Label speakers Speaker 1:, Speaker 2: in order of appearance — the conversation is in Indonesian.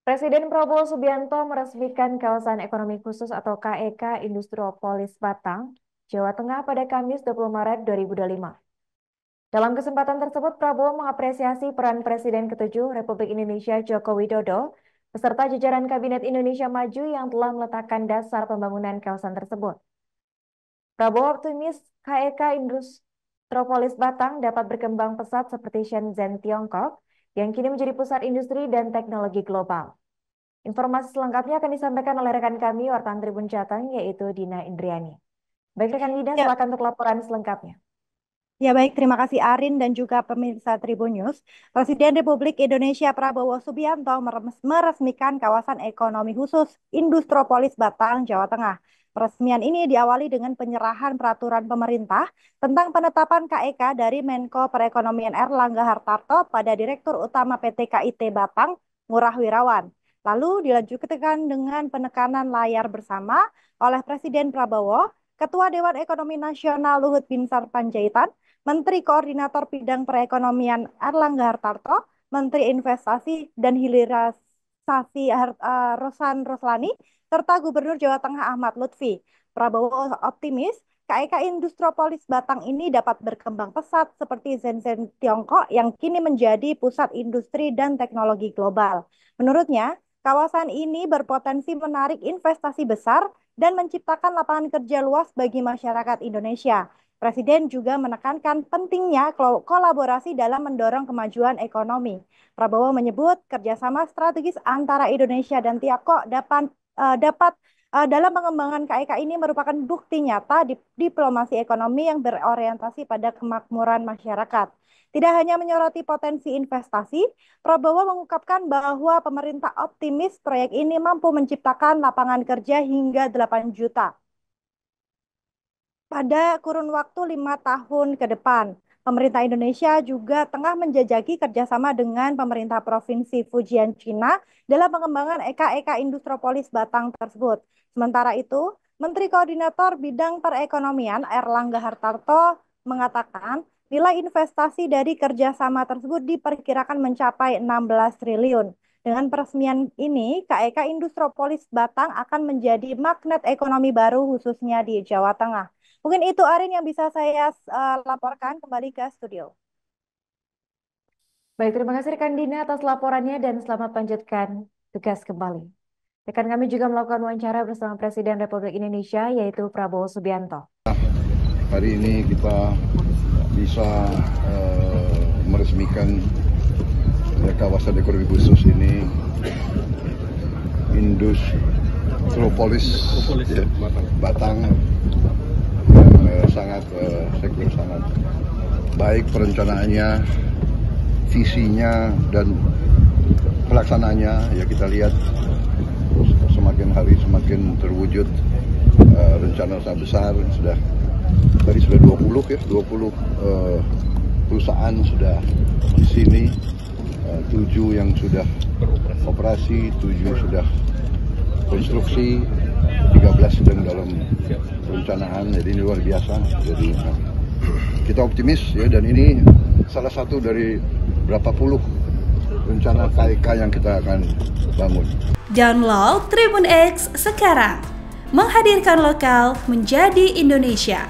Speaker 1: Presiden Prabowo Subianto meresmikan kawasan ekonomi khusus atau KEK Industriopolis Batang, Jawa Tengah pada Kamis 20 Maret 2025. Dalam kesempatan tersebut, Prabowo mengapresiasi peran Presiden ke-7 Republik Indonesia Joko Widodo beserta jajaran Kabinet Indonesia Maju yang telah meletakkan dasar pembangunan kawasan tersebut. Prabowo optimis KEK Industriopolis Batang dapat berkembang pesat seperti Shenzhen, Tiongkok, yang kini menjadi pusat industri dan teknologi global. Informasi selengkapnya akan disampaikan oleh rekan kami, wartawan Tribun Jateng, yaitu Dina Indriani. Baik rekan Dina,
Speaker 2: Ya,
Speaker 1: silakan untuk laporan selengkapnya.
Speaker 2: ya baik, terima kasih Arin dan juga pemirsa Tribun News. Presiden Republik Indonesia Prabowo Subianto meresmikan kawasan ekonomi khusus Industropolis Batang, Jawa Tengah. Peresmian ini diawali dengan penyerahan peraturan pemerintah tentang penetapan KEK dari Menko Perekonomian Erlangga Hartarto pada Direktur Utama PT KIT Batang, Ngurah Wirawan. Lalu dilanjutkan dengan penekanan layar bersama oleh Presiden Prabowo, Ketua Dewan Ekonomi Nasional Luhut Binsar Panjaitan, Menteri Koordinator Bidang Perekonomian Erlangga Hartarto, Menteri Investasi dan Hilirisasi Rosan Roslani, serta Gubernur Jawa Tengah Ahmad Lutfi. Prabowo optimis KEK Industriopolis Batang ini dapat berkembang pesat seperti Shenzhen Tiongkok yang kini menjadi pusat industri dan teknologi global. Menurutnya, kawasan ini berpotensi menarik investasi besar dan menciptakan lapangan kerja luas bagi masyarakat Indonesia. Presiden juga menekankan pentingnya kolaborasi dalam mendorong kemajuan ekonomi. Prabowo menyebut kerjasama strategis antara Indonesia dan Tiongkok dapat dalam pengembangan KEK ini merupakan bukti nyata diplomasi ekonomi yang berorientasi pada kemakmuran masyarakat. Tidak hanya menyoroti potensi investasi, Prabowo mengungkapkan bahwa pemerintah optimis proyek ini mampu menciptakan lapangan kerja hingga 8 juta pada kurun waktu 5 tahun ke depan. Pemerintah Indonesia juga tengah menjajaki kerjasama dengan pemerintah Provinsi Fujian, Cina dalam pengembangan EK Industriopolis Batang tersebut. Sementara itu, Menteri Koordinator Bidang Perekonomian Erlangga Hartarto mengatakan nilai investasi dari kerjasama tersebut diperkirakan mencapai 16 triliun. Dengan peresmian ini, KEK Industriopolis Batang akan menjadi magnet ekonomi baru khususnya di Jawa Tengah. Mungkin itu Arin yang bisa saya laporkan kembali ke studio.
Speaker 1: Baik, terima kasih rekan Dina atas laporannya dan selamat lanjutkan tugas kembali. Rekan kami juga melakukan wawancara bersama Presiden Republik Indonesia, yaitu Prabowo Subianto.
Speaker 3: Hari ini kita bisa meresmikan kawasan ekonomi khusus ini Industropolis ya, Batang yang sangat baik perencanaannya, visinya dan pelaksanaannya. Ya kita lihat semakin hari semakin terwujud. Rencana sangat besar, sudah 20 perusahaan sudah di sini, 7 yang sudah operasi, 7 sudah konstruksi, 13 sedang dalam perencanaan. Jadi ini luar biasa. Jadi kita optimis ya, dan ini salah satu dari berapa puluh rencana KEK yang kita akan bangun.
Speaker 4: Download Tribun X sekarang, menghadirkan lokal menjadi Indonesia.